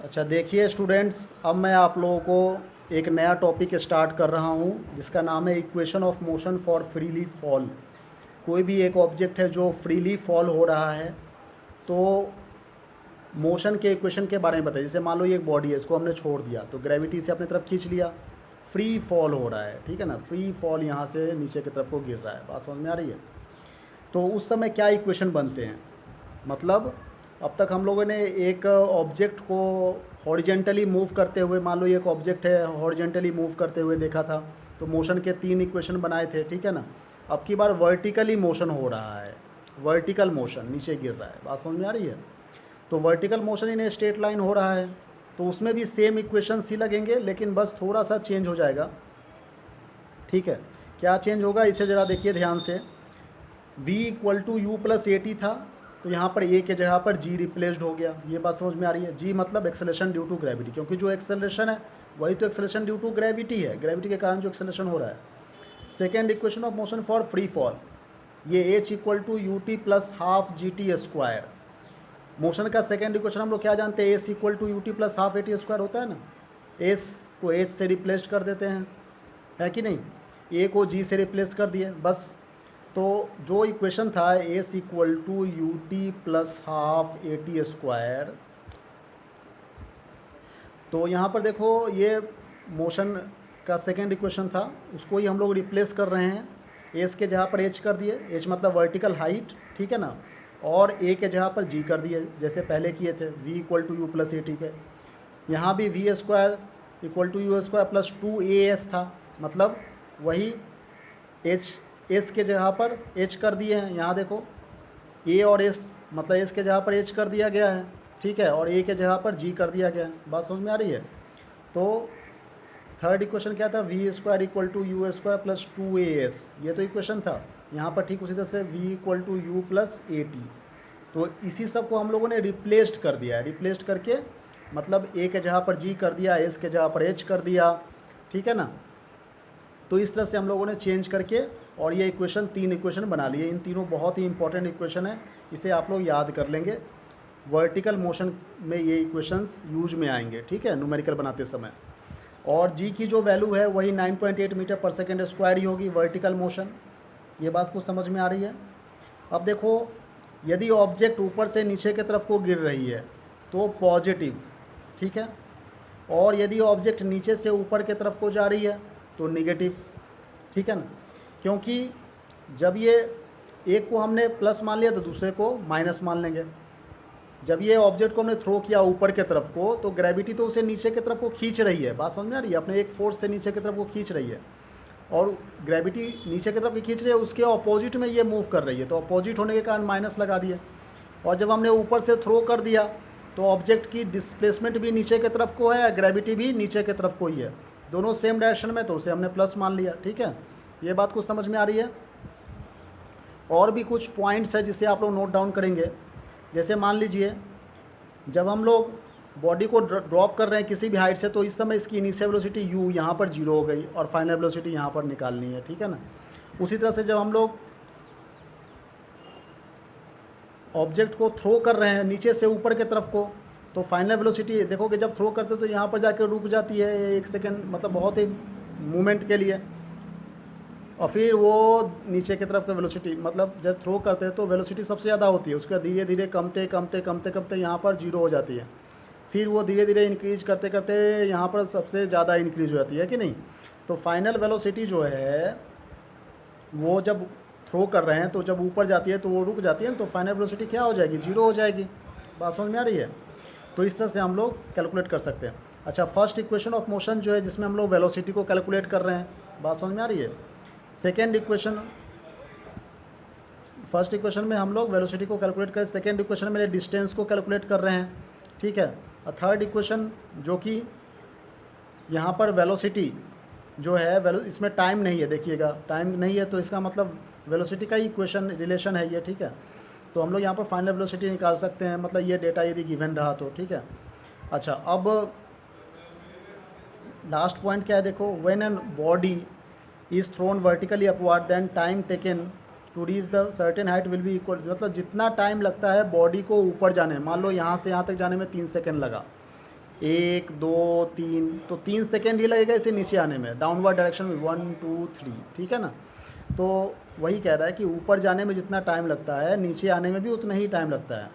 अच्छा देखिए स्टूडेंट्स, अब मैं आप लोगों को एक नया टॉपिक स्टार्ट कर रहा हूँ जिसका नाम है equation of motion for freely fall. कोई भी एक ऑब्जेक्ट है जो फ्रीली फॉल हो रहा है तो मोशन के इक्वेशन के बारे में बताइए। जैसे मान लो ये एक बॉडी है, इसको हमने छोड़ दिया तो ग्रेविटी से अपनी तरफ खींच लिया, फ्री फॉल हो रहा है, ठीक है ना। फ्री फॉल यहाँ से नीचे की तरफ को गिर रहा है, बात समझ में आ रही है। तो उस समय क्या इक्वेशन बनते हैं, मतलब अब तक हम लोगों ने एक ऑब्जेक्ट को हॉरिजेंटली मूव करते हुए, मान लो ये एक ऑब्जेक्ट है हॉरिजेंटली मूव करते हुए देखा था, तो मोशन के 3 इक्वेशन बनाए थे, ठीक है ना। अब की बार वर्टिकली मोशन हो रहा है, वर्टिकल मोशन नीचे गिर रहा है, बात समझ में आ रही है। तो vertical motion in straight line हो रहा है तो उसमें भी सेम इक्वेशन ही लगेंगे, लेकिन बस थोड़ा सा चेंज हो जाएगा, ठीक है। क्या चेंज होगा इसे ज़रा देखिए ध्यान से। v equal to u plus a t था, तो यहाँ पर a के जगह पर g रिप्लेस्ड हो गया। ये बात समझ में आ रही है। g मतलब एक्सेलरेशन ड्यू टू ग्रेविटी, क्योंकि जो एक्सेलरेशन है वही तो एक्सेलरेशन ड्यू टू ग्रेविटी है, ग्रेविटी के कारण जो एक्सेलरेशन हो रहा है। Second equation of motion for free fall, ये h equal to u t plus half g t square. Motion का सेकेंड इक्वेशन हम लोग क्या जानते हैं, s equal to u t plus half a t square होता है ना। s को h से रिप्लेस कर देते हैं, है कि नहीं। a को g से रिप्लेस कर दिए बस। तो जो इक्वेशन था s equal to u t plus half a t square, तो यहाँ पर देखो ये मोशन का सेकेंड इक्वेशन था, उसको ही हम लोग रिप्लेस कर रहे हैं। एस के जगह पर एच कर दिए, एच मतलब वर्टिकल हाइट, ठीक है ना, और ए के जगह पर जी कर दिए जैसे पहले किए थे, v equal to u plus a, ठीक है। यहाँ भी v square equal to u square plus 2 AS था, मतलब वही एच, एस के जगह पर एच कर दिए हैं। यहाँ देखो ए और एस मतलब एस के जगह पर एच कर दिया गया है, ठीक है, और ए के जगह पर जी कर दिया गया है, बात समझ में आ रही है। तो थर्ड इक्वेशन क्या था, v square equal to u square plus 2 AS, ये तो इक्वेशन था। यहाँ पर ठीक उसी तरह से v equal to u plus a t. तो इसी सब को हम लोगों ने रिप्लेस्ड कर दिया है, रिप्लेस्ड करके मतलब ए के जगह पर जी कर दिया, एस के जगह पर एच कर दिया, ठीक है ना। तो इस तरह से हम लोगों ने चेंज करके और ये इक्वेशन 3 इक्वेशन बना लिए। इन तीनों बहुत ही इंपॉर्टेंट इक्वेशन है, इसे आप लोग याद कर लेंगे। वर्टिकल मोशन में ये इक्वेशंस यूज में आएंगे, ठीक है, न्यूमेरिकल बनाते समय। और जी की जो वैल्यू है वही 9.8 मीटर पर सेकेंड स्क्वायर ही होगी, वर्टिकल मोशन। ये बात कुछ समझ में आ रही है। अब देखो यदि ऑब्जेक्ट ऊपर से नीचे की तरफ को गिर रही है तो पॉजिटिव, ठीक है, और यदि ऑब्जेक्ट नीचे से ऊपर की तरफ को जा रही है तो निगेटिव, ठीक है ना। क्योंकि जब ये एक को हमने प्लस मान लिया तो दूसरे को माइनस मान लेंगे। जब ये ऑब्जेक्ट को हमने थ्रो किया ऊपर की तरफ को तो ग्रेविटी तो उसे नीचे की तरफ को खींच रही है, बात समझ में आ रही है, अपने एक फोर्स से नीचे की तरफ को खींच रही है, और ग्रेविटी नीचे की तरफ की खींच रही है, उसके अपोजिट में ये मूव कर रही है, तो अपोजिट होने के कारण माइनस लगा दिए। और जब हमने ऊपर से थ्रो कर दिया तो ऑब्जेक्ट की डिस्प्लेसमेंट भी नीचे की तरफ को है, ग्रेविटी भी नीचे की तरफ को ही है, दोनों सेम डायरेक्शन में, तो उसे हमने प्लस मान लिया, ठीक है। ये बात कुछ समझ में आ रही है। और भी कुछ पॉइंट्स है जिसे आप लोग नोट डाउन करेंगे। जैसे मान लीजिए जब हम लोग बॉडी को ड्रॉप कर रहे हैं किसी भी हाइट से, तो इस समय इसकी इनिशियल वेलोसिटी u यहाँ पर 0 हो गई और फाइनल वेलोसिटी यहाँ पर निकालनी है, ठीक है ना। उसी तरह से जब हम लोग ऑब्जेक्ट को थ्रो कर रहे हैं नीचे से ऊपर की तरफ को, तो फाइनल वेलोसिटी देखोगे जब थ्रो करते तो यहाँ पर जाकर रुक जाती है 1 सेकेंड, मतलब बहुत ही मूवमेंट के लिए, और फिर वो नीचे की तरफ का वेलोसिटी, मतलब जब थ्रो करते हैं तो वेलोसिटी सबसे ज़्यादा होती है, उसके बाद धीरे धीरे कमते कमते कमते कमते यहाँ पर 0 हो जाती है, फिर वो धीरे धीरे इंक्रीज करते करते यहाँ पर सबसे ज़्यादा इंक्रीज हो जाती है कि नहीं। तो फाइनल वेलोसिटी जो है वो जब थ्रो कर रहे हैं तो जब ऊपर जाती है तो वो रुक जाती है, तो फाइनल वेलोसिटी क्या हो जाएगी, 0 हो जाएगी, बात समझ में आ रही है। तो इस तरह से हम लोग कैलकुलेट कर सकते हैं। अच्छा, फर्स्ट इक्वेशन ऑफ मोशन जो है जिसमें हम लोग वेलोसिटी को कैलकुलेट कर रहे हैं, बात समझ में आ रही है। सेकेंड इक्वेशन, फर्स्ट इक्वेशन में हम लोग वेलोसिटी को कैलकुलेट करें, सेकेंड इक्वेशन में डिस्टेंस को कैलकुलेट कर रहे हैं, ठीक है। और थर्ड इक्वेशन जो कि यहाँ पर वेलोसिटी जो है, इसमें टाइम नहीं है, देखिएगा टाइम नहीं है तो इसका मतलब वेलोसिटी का ही इक्वेशन रिलेशन है ये, ठीक है। तो हम लोग यहाँ पर फाइनल वेलोसिटी निकाल सकते हैं, मतलब ये डेटा यदि गिवन रहा तो, ठीक है। अच्छा, अब लास्ट पॉइंट क्या है देखो, when an body is thrown vertically upward then time taken to reach the certain height will be equal, मतलब जितना टाइम लगता है बॉडी को ऊपर जाने, मान लो यहाँ से यहाँ तक जाने में 3 सेकेंड लगा, 1 2 3, तो 3 सेकेंड ये लगेगा इसे नीचे आने में, डाउनवर्ड डायरेक्शन में 1 2 3, ठीक है ना। तो वही कह रहा है कि ऊपर जाने में जितना टाइम लगता है नीचे आने में भी उतना ही टाइम लगता है।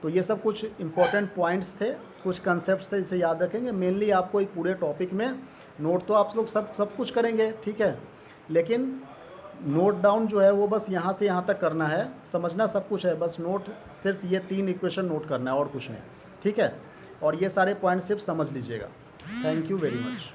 तो ये सब कुछ इंपॉर्टेंट पॉइंट्स थे, कुछ कंसेप्ट थे, इसे याद रखेंगे। मेनली आपको एक पूरे टॉपिक में नोट तो आप लोग सब कुछ करेंगे, ठीक है, लेकिन नोट डाउन जो है वो बस यहाँ से यहाँ तक करना है, समझना सब कुछ है, बस नोट सिर्फ ये 3 इक्वेशन नोट करना है और कुछ नहीं, ठीक है। और ये सारे पॉइंट सिर्फ समझ लीजिएगा। Thank you very much.